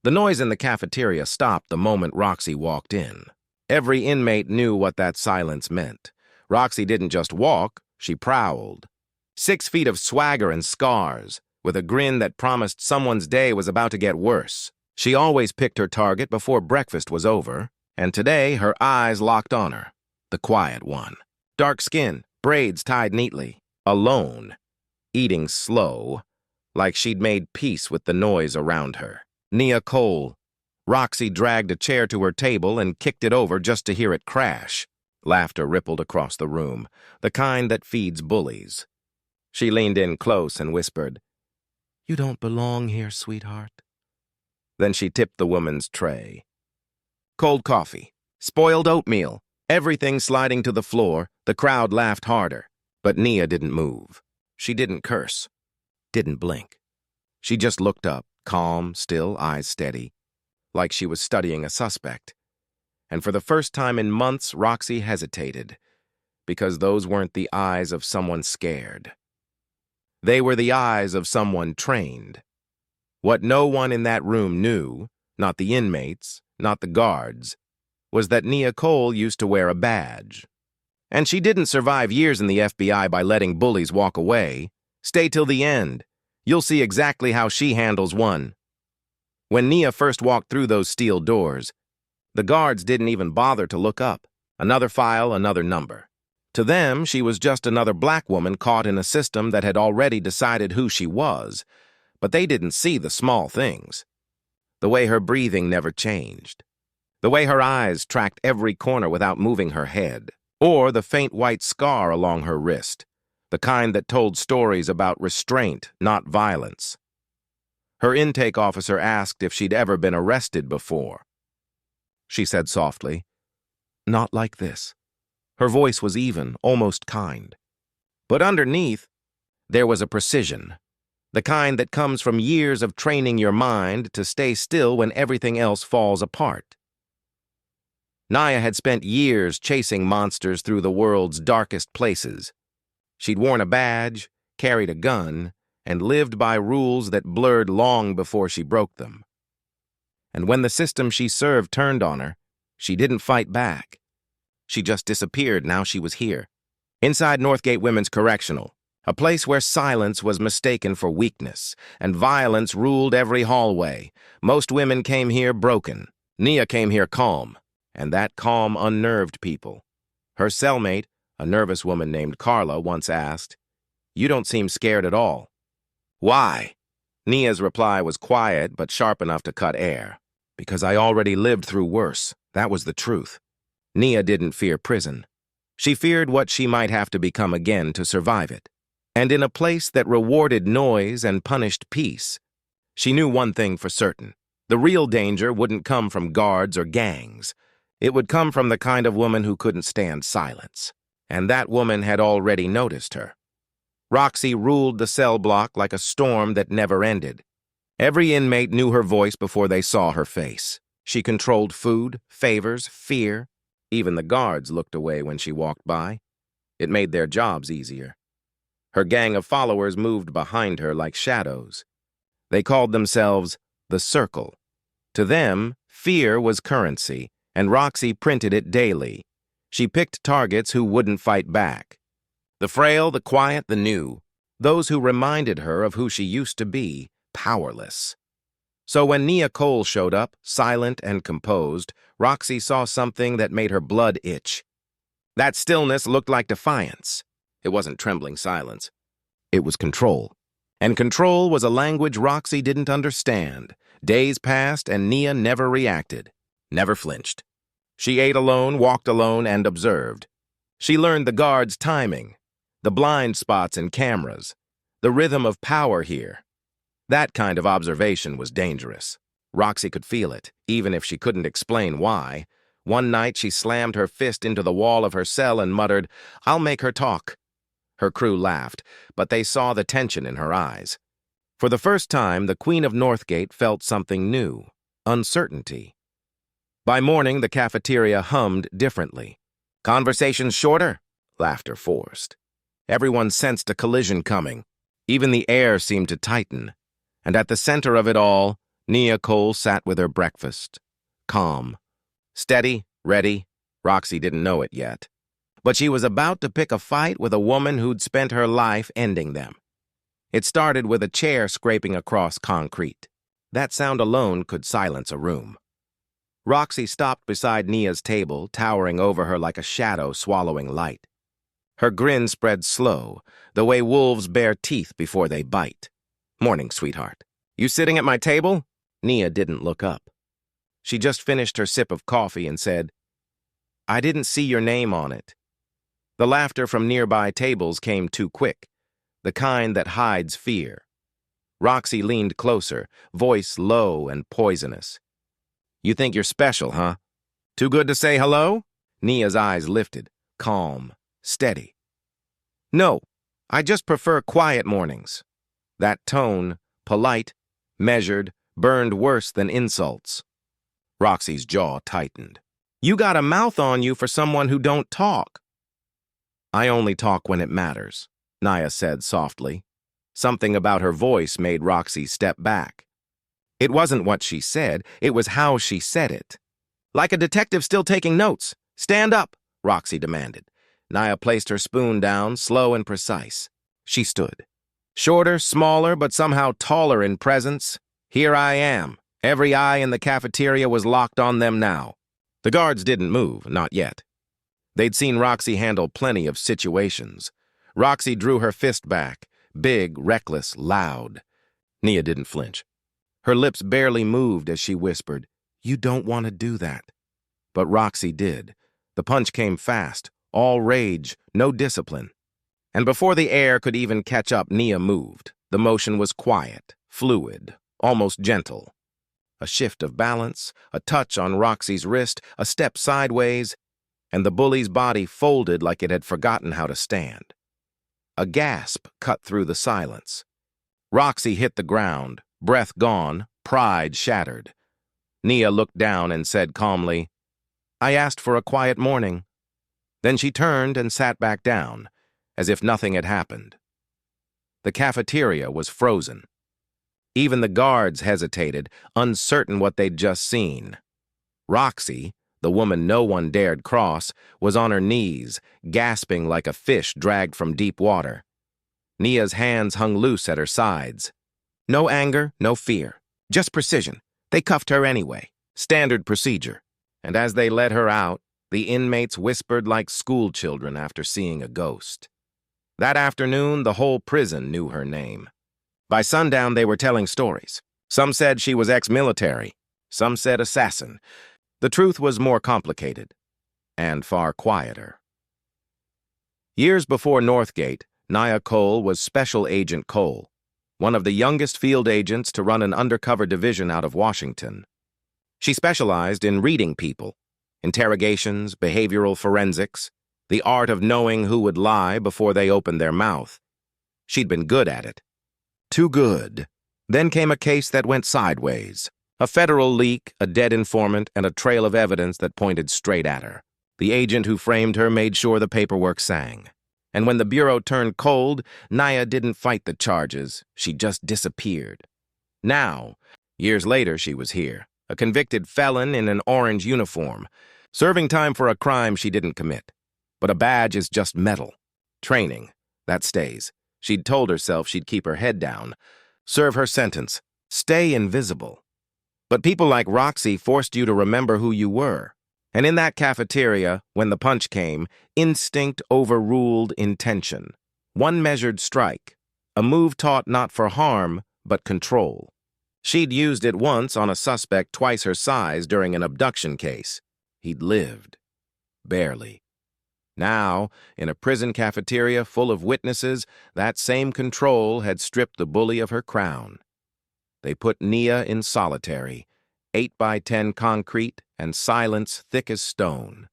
The noise in the cafeteria stopped the moment Roxy walked in. Every inmate knew what that silence meant. Roxy didn't just walk, she prowled. 6 feet of swagger and scars, with a grin that promised someone's day was about to get worse. She always picked her target before breakfast was over, and today her eyes locked on her, the quiet one. Dark skin, braids tied neatly, alone, eating slow, like she'd made peace with the noise around her. Nia Cole. Roxy dragged a chair to her table and kicked it over just to hear it crash. Laughter rippled across the room, the kind that feeds bullies. She leaned in close and whispered, "You don't belong here, sweetheart." Then she tipped the woman's tray. Cold coffee, spoiled oatmeal, everything sliding to the floor. The crowd laughed harder, but Nia didn't move. She didn't curse, didn't blink. She just looked up, calm, still, eyes steady, like she was studying a suspect. And for the first time in months, Roxy hesitated, because those weren't the eyes of someone scared. They were the eyes of someone trained. What no one in that room knew, not the inmates, not the guards, was that Nia Cole used to wear a badge. And she didn't survive years in the FBI by letting bullies walk away. Stay till the end. You'll see exactly how she handles one. When Nia first walked through those steel doors, the guards didn't even bother to look up. Another file, another number. To them, she was just another black woman caught in a system that had already decided who she was, but they didn't see the small things. The way her breathing never changed. The way her eyes tracked every corner without moving her head. Or the faint white scar along her wrist, the kind that told stories about restraint, not violence. Her intake officer asked if she'd ever been arrested before. She said softly, "Not like this." Her voice was even, almost kind. But underneath, there was a precision, the kind that comes from years of training your mind to stay still when everything else falls apart. Nia had spent years chasing monsters through the world's darkest places. She'd worn a badge, carried a gun, and lived by rules that blurred long before she broke them. And when the system she served turned on her, she didn't fight back. She just disappeared. Now she was here, inside Northgate Women's Correctional, a place where silence was mistaken for weakness, and violence ruled every hallway. Most women came here broken. Nia came here calm, and that calm unnerved people. Her cellmate, a nervous woman named Carla, once asked, "You don't seem scared at all." "Why?" Nia's reply was quiet but sharp enough to cut air. "Because I already lived through worse. That was the truth." Nia didn't fear prison. She feared what she might have to become again to survive it. And in a place that rewarded noise and punished peace, she knew one thing for certain. The real danger wouldn't come from guards or gangs. It would come from the kind of woman who couldn't stand silence. And that woman had already noticed her. Roxy ruled the cell block like a storm that never ended. Every inmate knew her voice before they saw her face. She controlled food, favors, fear. Even the guards looked away when she walked by. It made their jobs easier. Her gang of followers moved behind her like shadows. They called themselves the Circle. To them, fear was currency, and Roxy printed it daily. She picked targets who wouldn't fight back. The frail, the quiet, the new. Those who reminded her of who she used to be, powerless. So when Nia Cole showed up, silent and composed, Roxy saw something that made her blood itch. That stillness looked like defiance. It wasn't trembling silence. It was control. And control was a language Roxy didn't understand. Days passed and Nia never reacted, never flinched. She ate alone, walked alone, and observed. She learned the guards' timing, the blind spots in cameras, the rhythm of power here. That kind of observation was dangerous. Roxy could feel it, even if she couldn't explain why. One night she slammed her fist into the wall of her cell and muttered, "I'll make her talk." Her crew laughed, but they saw the tension in her eyes. For the first time, the Queen of Northgate felt something new, uncertainty. By morning, the cafeteria hummed differently. Conversations shorter, laughter forced. Everyone sensed a collision coming. Even the air seemed to tighten. And at the center of it all, Nia Cole sat with her breakfast. Calm. Steady, ready. Roxy didn't know it yet. But she was about to pick a fight with a woman who'd spent her life ending them. It started with a chair scraping across concrete. That sound alone could silence a room. Roxy stopped beside Nia's table, towering over her like a shadow swallowing light. Her grin spread slow, the way wolves bare teeth before they bite. "Morning, sweetheart. You sitting at my table?" Nia didn't look up. She just finished her sip of coffee and said, "I didn't see your name on it." The laughter from nearby tables came too quick, the kind that hides fear. Roxy leaned closer, voice low and poisonous. "You think you're special, huh? Too good to say hello?" Nia's eyes lifted, calm, steady. "No, I just prefer quiet mornings." That tone, polite, measured, burned worse than insults. Roxy's jaw tightened. "You got a mouth on you for someone who don't talk." "I only talk when it matters," Nia said softly. Something about her voice made Roxy step back. It wasn't what she said, it was how she said it. "Like a detective still taking notes. Stand up," Roxy demanded. Nia placed her spoon down, slow and precise. She stood. Shorter, smaller, but somehow taller in presence. Here I am. Every eye in the cafeteria was locked on them now. The guards didn't move, not yet. They'd seen Roxy handle plenty of situations. Roxy drew her fist back, big, reckless, loud. Nia didn't flinch. Her lips barely moved as she whispered, "You don't want to do that." But Roxy did. The punch came fast, all rage, no discipline. And before the air could even catch up, Nia moved. The motion was quiet, fluid, almost gentle. A shift of balance, a touch on Roxy's wrist, a step sideways, and the bully's body folded like it had forgotten how to stand. A gasp cut through the silence. Roxy hit the ground, breath gone, pride shattered. Nia looked down and said calmly, "I asked for a quiet morning." Then she turned and sat back down, as if nothing had happened. The cafeteria was frozen. Even the guards hesitated, uncertain what they'd just seen. Roxy, the woman no one dared cross, was on her knees, gasping like a fish dragged from deep water. Nia's hands hung loose at her sides. No anger, no fear, just precision. They cuffed her anyway, standard procedure. And as they led her out, the inmates whispered like schoolchildren after seeing a ghost. That afternoon, the whole prison knew her name. By sundown, they were telling stories. Some said she was ex-military. Some said assassin. The truth was more complicated and far quieter. Years before Northgate, Nia Cole was Special Agent Cole, one of the youngest field agents to run an undercover division out of Washington. She specialized in reading people, interrogations, behavioral forensics, the art of knowing who would lie before they opened their mouth. She'd been good at it. Too good. Then came a case that went sideways. A federal leak, a dead informant, and a trail of evidence that pointed straight at her. The agent who framed her made sure the paperwork sang. And when the bureau turned cold, Nia didn't fight the charges. She just disappeared. Now, years later, she was here, a convicted felon in an orange uniform, serving time for a crime she didn't commit. But a badge is just metal. Training, that stays. She'd told herself she'd keep her head down, serve her sentence, stay invisible. But people like Roxy forced you to remember who you were. And in that cafeteria, when the punch came, instinct overruled intention. One measured strike, a move taught not for harm, but control. She'd used it once on a suspect twice her size during an abduction case. He'd lived. Barely. Now, in a prison cafeteria full of witnesses, that same control had stripped the bully of her crown. They put Nia in solitary, 8x10 concrete and silence thick as stone.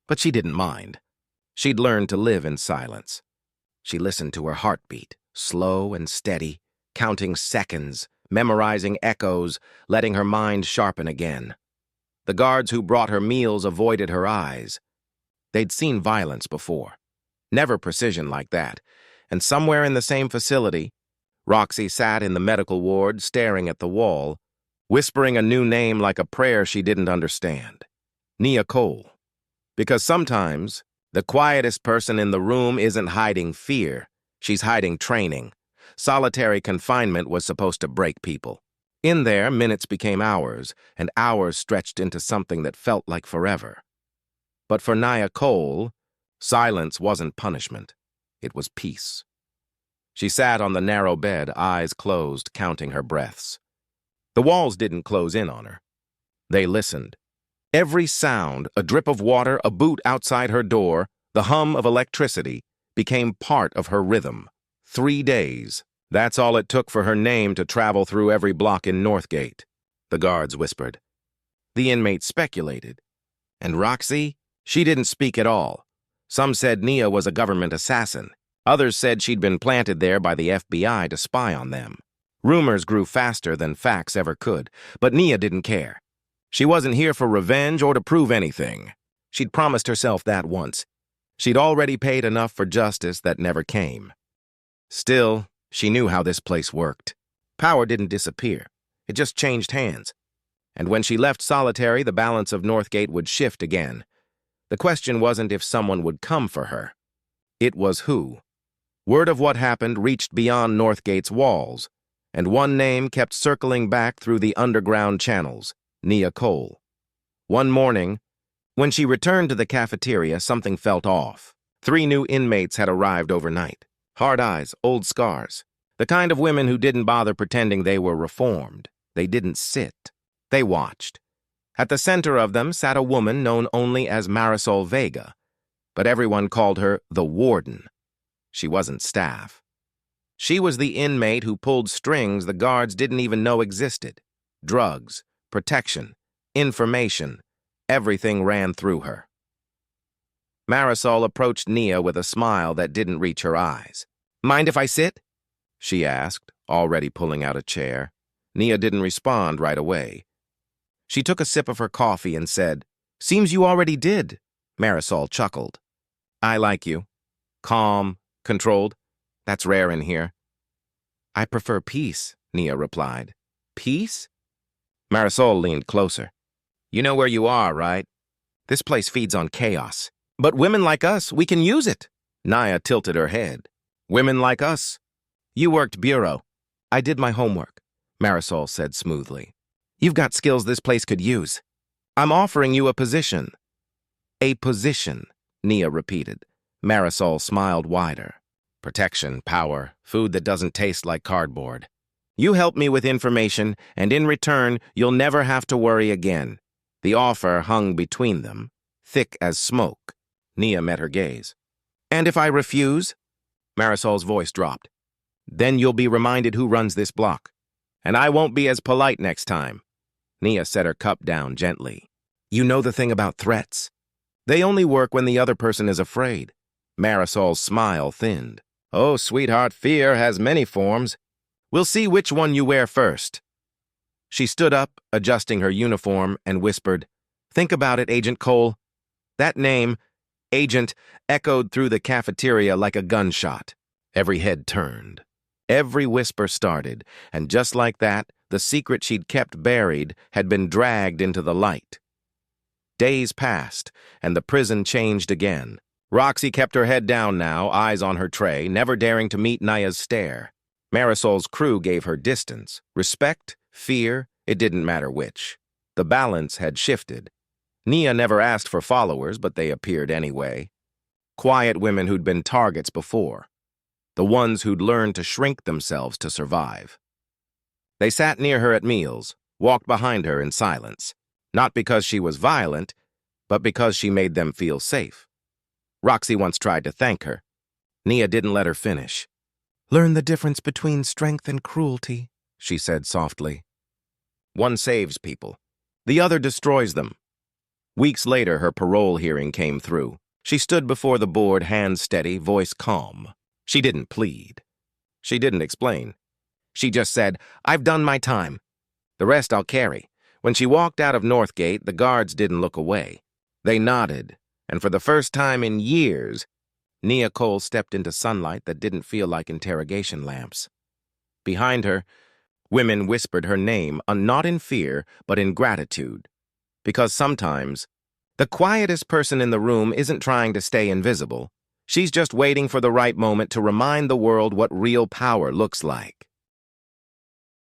But she didn't mind. She'd learned to live in silence. She listened to her heartbeat, slow and steady, counting seconds, memorizing echoes, letting her mind sharpen again. The guards who brought her meals avoided her eyes. They'd seen violence before. Never precision like that. And somewhere in the same facility, Roxy sat in the medical ward staring at the wall, whispering a new name like a prayer she didn't understand. Nia Cole. Because sometimes, the quietest person in the room isn't hiding fear, she's hiding training. Solitary confinement was supposed to break people. In there, minutes became hours, and hours stretched into something that felt like forever. But for Nia Cole, silence wasn't punishment. It was peace. She sat on the narrow bed, eyes closed, counting her breaths. The walls didn't close in on her. They listened. Every sound, a drip of water, a boot outside her door, the hum of electricity, became part of her rhythm. 3 days. That's all it took for her name to travel through every block in Northgate, the guards whispered. The inmates speculated. And Roxy? She didn't speak at all. Some said Nia was a government assassin. Others said she'd been planted there by the FBI to spy on them. Rumors grew faster than facts ever could, but Nia didn't care. She wasn't here for revenge or to prove anything. She'd promised herself that once. She'd already paid enough for justice that never came. Still, she knew how this place worked. Power didn't disappear. It just changed hands. And when she left solitary, the balance of Northgate would shift again. The question wasn't if someone would come for her. It was who. Word of what happened reached beyond Northgate's walls, and one name kept circling back through the underground channels, Nia Cole. One morning, when she returned to the cafeteria, something felt off. 3 new inmates had arrived overnight. Hard eyes, old scars. The kind of women who didn't bother pretending they were reformed. They didn't sit. They watched. At the center of them sat a woman known only as Marisol Vega, but everyone called her the Warden. She wasn't staff. She was the inmate who pulled strings the guards didn't even know existed. Drugs, protection, information, everything ran through her. Marisol approached Nia with a smile that didn't reach her eyes. "Mind if I sit?" she asked, already pulling out a chair. Nia didn't respond right away. She took a sip of her coffee and said, "Seems you already did." Marisol chuckled. "I like you. Calm, controlled. That's rare in here." "I prefer peace," Nia replied. "Peace?" Marisol leaned closer. "You know where you are, right? This place feeds on chaos. But women like us, we can use it." Nia tilted her head. "Women like us? You worked bureau." "I did my homework," Marisol said smoothly. "You've got skills this place could use. I'm offering you a position." "A position," Nia repeated. Marisol smiled wider. "Protection, power, food that doesn't taste like cardboard. You help me with information, and in return, you'll never have to worry again." The offer hung between them, thick as smoke. Nia met her gaze. "And if I refuse?" Marisol's voice dropped. "Then you'll be reminded who runs this block. And I won't be as polite next time." Nia set her cup down gently. "You know the thing about threats. They only work when the other person is afraid." Marisol's smile thinned. "Oh, sweetheart, fear has many forms. We'll see which one you wear first." She stood up, adjusting her uniform, and whispered, "Think about it, Agent Cole." That name, Agent, echoed through the cafeteria like a gunshot. Every head turned. Every whisper started, and just like that, the secret she'd kept buried had been dragged into the light. Days passed, and the prison changed again. Roxy kept her head down now, eyes on her tray, never daring to meet Nia's stare. Marisol's crew gave her distance. Respect, fear, it didn't matter which. The balance had shifted. Nia never asked for followers, but they appeared anyway. Quiet women who'd been targets before. The ones who'd learned to shrink themselves to survive. They sat near her at meals, walked behind her in silence. Not because she was violent, but because she made them feel safe. Roxy once tried to thank her. Nia didn't let her finish. "Learn the difference between strength and cruelty," she said softly. One saves people. The other destroys them. Weeks later, her parole hearing came through. She stood before the board, hands steady, voice calm. She didn't plead. She didn't explain. She just said, "I've done my time. The rest I'll carry." When she walked out of Northgate, the guards didn't look away. They nodded, and for the first time in years, Nia Cole stepped into sunlight that didn't feel like interrogation lamps. Behind her, Women whispered her name, not in fear, but in gratitude. Because sometimes, the quietest person in the room isn't trying to stay invisible. She's just waiting for the right moment to remind the world what real power looks like.